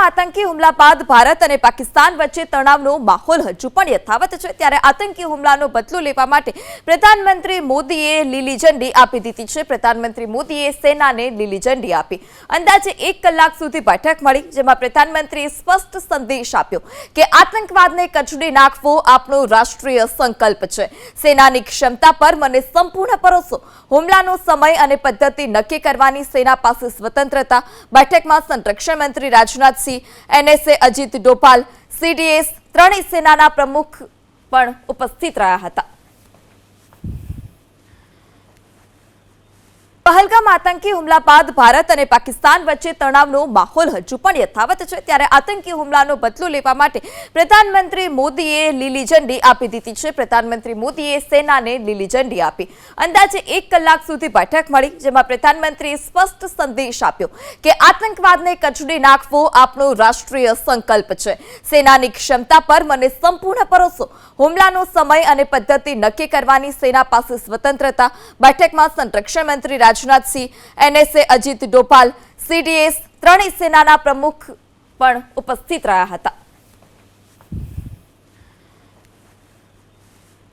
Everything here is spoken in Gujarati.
આતંકી હુમલા બાદ ભારત અને પાકિસ્તાન વચ્ચે તણાવનો માહોલ હજુ પણ યથાવત છે। ત્યારે આતંકી હુમલાનો બદલો લેવા માટે પ્રધાનમંત્રી મોદીએ લીલી ઝંડી આપી દીધી છે। પ્રધાનમંત્રી મોદીએ સેનાને લીલી ઝંડી આપી અંદાજે 1 કલાક સુધી બેઠક મળી, જેમાં પ્રધાનમંત્રીએ સ્પષ્ટ સંદેશ આપ્યો કે આતંકવાદને કચડી નાખવો આપણો રાષ્ટ્રીય સંકલ્પ છે। સેનાની ક્ષમતા પર મને સંપૂર્ણ ભરોસો। હુમલાનો સમય અને પદ્ધતિ નક્કી કરવાની સેના પાસે સ્વતંત્રતા। બેઠકમાં સંરક્ષણ મંત્રી રાજનાથ સિંહ, NSA અજીત ડોભાલ, CDS ત્રણેય સેનાના પ્રમુખ પણ ઉપસ્થિત રહ્યા હતા। पहलगाम आतंकी हुमला बाद भारत और पाकिस्तान वच्चे तणावनो माहौल हजू पण यथावत है। त्यारे आतंकी हुमलानो बदलो लेवा माटे प्रधानमंत्री मोदीए लीली झंडी आपी दीधी छे। प्रधानमंत्री मोदीए सेनाने लीली झंडी आपी अंदाजे 1 कलाक सुधी बैठक मળી, जेमां प्रधानमंत्रीए स्पष्ट संदेश आप्यो के आतंकवादने कचडी नाखवो आपणो राष्ट्रीय संकल्प छे। सेनानी क्षमता पर मने संपूर्ण भरोસો। हुमलानो समय अने पद्धति नक्की करवानी सेना पासे स्वतंत्रता। बैठकमां संरक्षण मंत्री રાજનાથ સિંહ, NSA અજીત ડોભાલ, CDS ત્રણેય સેનાના પ્રમુખ પણ ઉપસ્થિત રહ્યા હતા।